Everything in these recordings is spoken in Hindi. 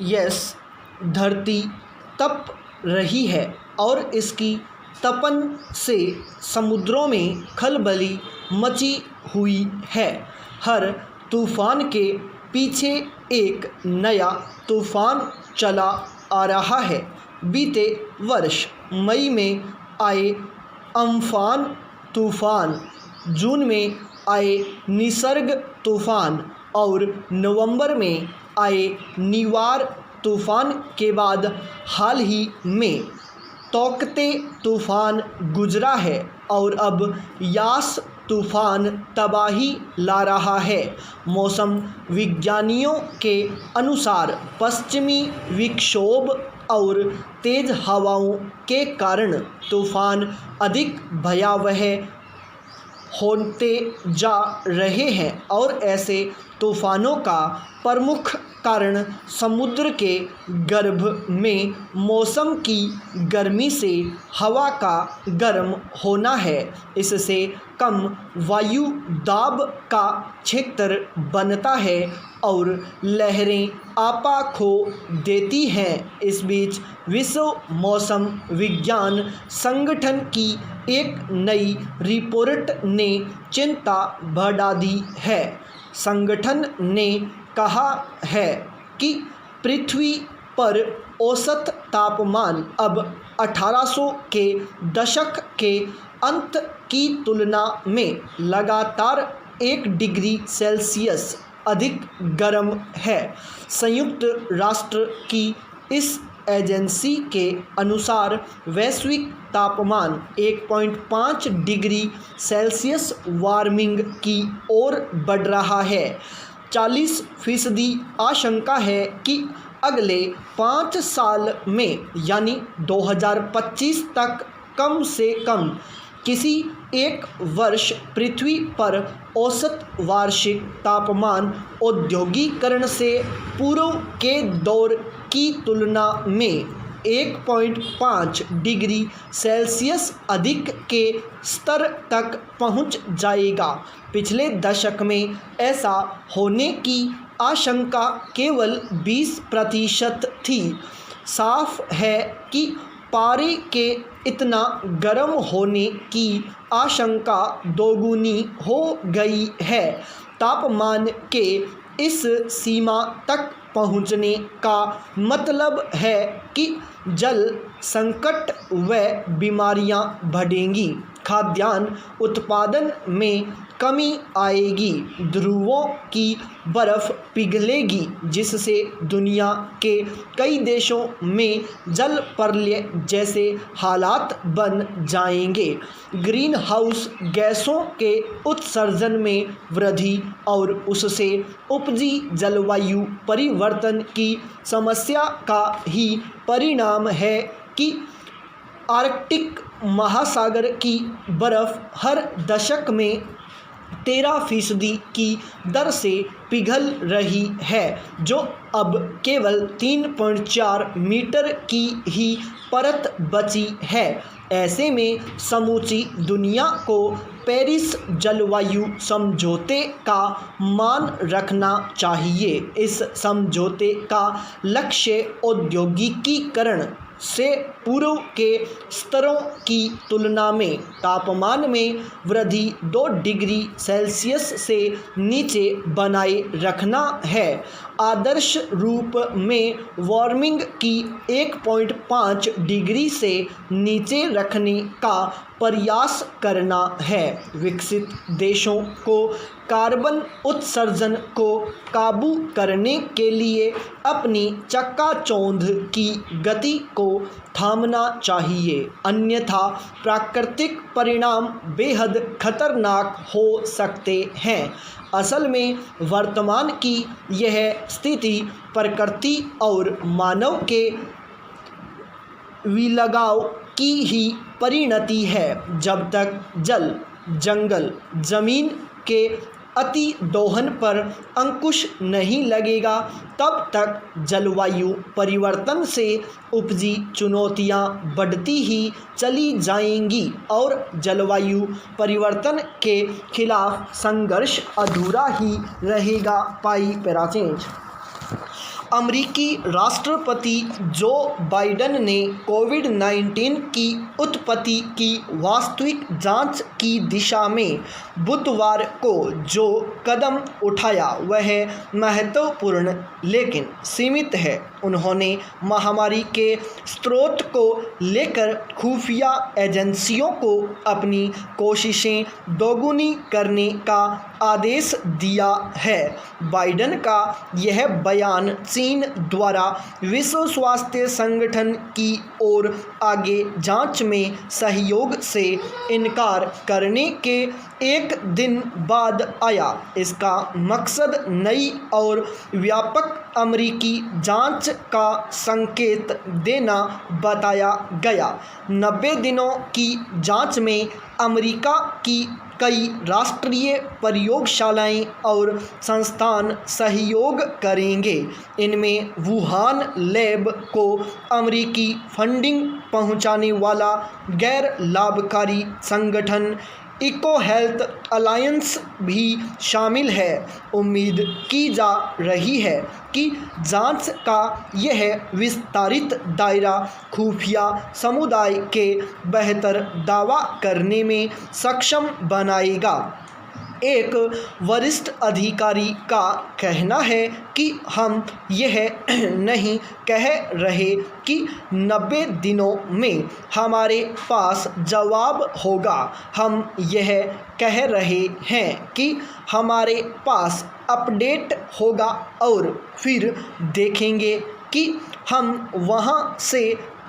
यस, धरती तप रही है और इसकी तपन से समुद्रों में खलबली मची हुई है। हर तूफान के पीछे एक नया तूफान चला आ रहा है। बीते वर्ष मई में आए अम्फान तूफान, जून में आए निसर्ग तूफान और नवंबर में आए निवार तूफान के बाद हाल ही में तौकते तूफान गुजरा है और अब यास तूफान तबाही ला रहा है। मौसम विज्ञानियों के अनुसार पश्चिमी विक्षोभ और तेज़ हवाओं के कारण तूफान अधिक भयावह होते जा रहे हैं और ऐसे तूफानों का प्रमुख कारण समुद्र के गर्भ में मौसम की गर्मी से हवा का गर्म होना है। इससे कम वायु दाब का क्षेत्र बनता है और लहरें आपा खो देती हैं। इस बीच विश्व मौसम विज्ञान संगठन की एक नई रिपोर्ट ने चिंता बढ़ा दी है। संगठन ने कहा है कि पृथ्वी पर औसत तापमान अब 1800 के दशक के अंत की तुलना में लगातार 1 डिग्री सेल्सियस अधिक गर्म है। संयुक्त राष्ट्र की इस एजेंसी के अनुसार वैश्विक तापमान 1.5 डिग्री सेल्सियस वार्मिंग की ओर बढ़ रहा है। 40% आशंका है कि अगले 5 साल में यानी 2025 तक कम से कम किसी एक वर्ष पृथ्वी पर औसत वार्षिक तापमान औद्योगिकरण से पूर्व के दौर की तुलना में 1.5 डिग्री सेल्सियस अधिक के स्तर तक पहुंच जाएगा। पिछले दशक में ऐसा होने की आशंका केवल 20% थी। साफ है कि पारे के इतना गर्म होने की आशंका दोगुनी हो गई है। तापमान के इस सीमा तक पहुंचने का मतलब है कि जल संकट व बीमारियां बढ़ेंगी, खाद्यान्न उत्पादन में कमी आएगी, ध्रुवों की बर्फ़ पिघलेगी जिससे दुनिया के कई देशों में जल प्रलय जैसे हालात बन जाएंगे। ग्रीन हाउस गैसों के उत्सर्जन में वृद्धि और उससे उपजी जलवायु परिवर्तन की समस्या का ही परिणाम है कि आर्कटिक महासागर की बर्फ़ हर दशक में 13% की दर से पिघल रही है, जो अब केवल 3.4 मीटर की ही परत बची है। ऐसे में समूची दुनिया को पेरिस जलवायु समझौते का मान रखना चाहिए। इस समझौते का लक्ष्य औद्योगिकीकरण से पूर्व के स्तरों की तुलना में तापमान में वृद्धि 2 डिग्री सेल्सियस से नीचे बनाए रखना है। आदर्श रूप में वार्मिंग की 1.5 डिग्री से नीचे रखने का प्रयास करना है। विकसित देशों को कार्बन उत्सर्जन को काबू करने के लिए अपनी चकाचौंध की गति को थामना चाहिए, अन्यथा प्राकृतिक परिणाम बेहद खतरनाक हो सकते हैं। असल में वर्तमान की यह स्थिति प्रकृति और मानव के विलगाव की ही परिणति है। जब तक जल, जंगल, जमीन के अति दोहन पर अंकुश नहीं लगेगा, तब तक जलवायु परिवर्तन से उपजी चुनौतियां बढ़ती ही चली जाएंगी और जलवायु परिवर्तन के खिलाफ संघर्ष अधूरा ही रहेगा। पाई पैराचेंज। अमेरिकी राष्ट्रपति जो बाइडेन ने कोविड-19 की उत्पत्ति की वास्तविक जांच की दिशा में बुधवार को जो कदम उठाया वह महत्वपूर्ण लेकिन सीमित है। उन्होंने महामारी के स्रोत को लेकर खुफिया एजेंसियों को अपनी कोशिशें दोगुनी करने का आदेश दिया है। बाइडेन का यह बयान चीन द्वारा विश्व स्वास्थ्य संगठन की ओर आगे जांच में सहयोग से इनकार करने के एक दिन बाद आया। इसका मकसद नई और व्यापक अमेरिकी जांच का संकेत देना बताया गया। 90 दिनों की जांच में अमेरिका की कई राष्ट्रीय प्रयोगशालाएं और संस्थान सहयोग करेंगे। इनमें वुहान लैब को अमेरिकी फंडिंग पहुंचाने वाला गैर लाभकारी संगठन इको हेल्थ अलायंस भी शामिल है। उम्मीद की जा रही है कि जांच का यह विस्तारित दायरा खुफिया समुदाय के बेहतर दावा करने में सक्षम बनाएगा। एक वरिष्ठ अधिकारी का कहना है कि हम यह नहीं कह रहे कि 90 दिनों में हमारे पास जवाब होगा। हम यह कह रहे हैं कि हमारे पास अपडेट होगा और फिर देखेंगे कि हम वहां से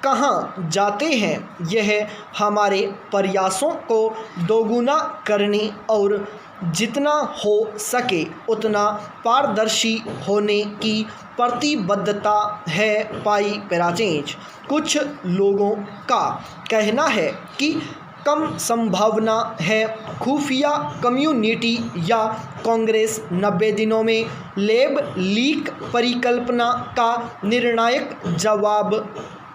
कहां जाते हैं। यह हमारे प्रयासों को दोगुना करने और जितना हो सके उतना पारदर्शी होने की प्रतिबद्धता है। पाई पेराचेंज कुछ लोगों का कहना है कि कम संभावना है खुफिया कम्युनिटी या कांग्रेस 90 दिनों में लैब लीक परिकल्पना का निर्णायक जवाब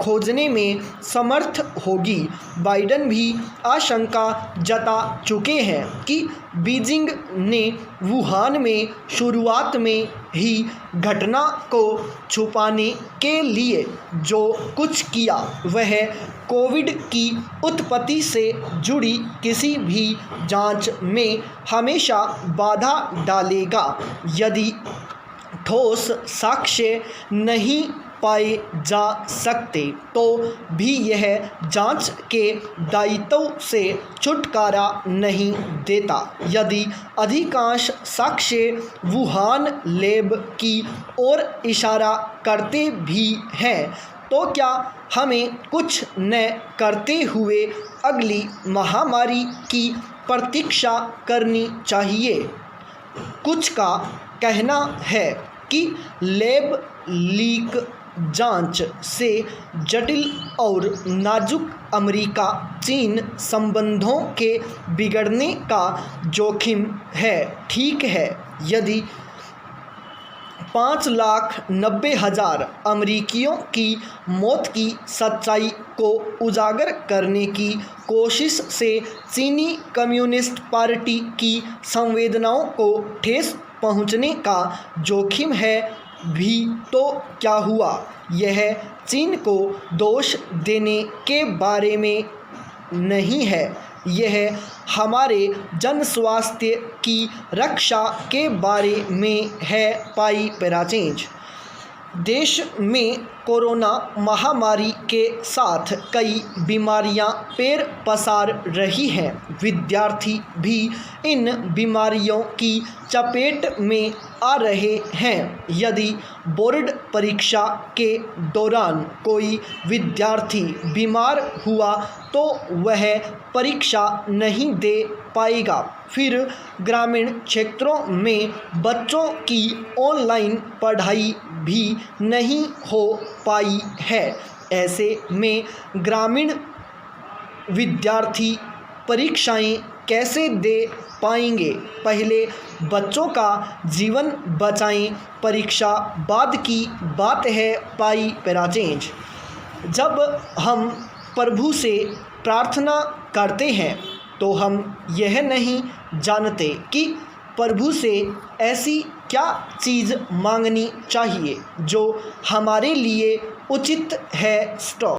खोजने में समर्थ होगी। बाइडेन भी आशंका जता चुके हैं कि बीजिंग ने वुहान में शुरुआत में ही घटना को छुपाने के लिए जो कुछ किया वह कोविड की उत्पत्ति से जुड़ी किसी भी जांच में हमेशा बाधा डालेगा। यदि ठोस साक्ष्य नहीं पाए जा सकते तो भी यह जांच के दायित्व से छुटकारा नहीं देता। यदि अधिकांश साक्ष्य वुहान लैब की ओर इशारा करते भी हैं तो क्या हमें कुछ न करते हुए अगली महामारी की प्रतीक्षा करनी चाहिए? कुछ का कहना है कि लैब लीक जांच से जटिल और नाजुक अमेरिका चीन संबंधों के बिगड़ने का जोखिम है। ठीक है, यदि 5,90,000 अमेरिकियों की मौत की सच्चाई को उजागर करने की कोशिश से चीनी कम्युनिस्ट पार्टी की संवेदनाओं को ठेस पहुंचने का जोखिम है भी तो क्या हुआ? यह चीन को दोष देने के बारे में नहीं है, यह हमारे जन स्वास्थ्य की रक्षा के बारे में है। पाई पेराचेंज देश में कोरोना महामारी के साथ कई बीमारियां पैर पसार रही हैं। विद्यार्थी भी इन बीमारियों की चपेट में आ रहे हैं। यदि बोर्ड परीक्षा के दौरान कोई विद्यार्थी बीमार हुआ तो वह परीक्षा नहीं दे पाएगा। फिर ग्रामीण क्षेत्रों में बच्चों की ऑनलाइन पढ़ाई भी नहीं हो पाई है। ऐसे में ग्रामीण विद्यार्थी परीक्षाएं कैसे दे पाएंगे? पहले बच्चों का जीवन बचाएं, परीक्षा बाद की बात है। पाई पेराचेंज जब हम प्रभु से प्रार्थना करते हैं तो हम यह नहीं जानते कि प्रभु से ऐसी क्या चीज़ मांगनी चाहिए जो हमारे लिए उचित है? स्टॉप।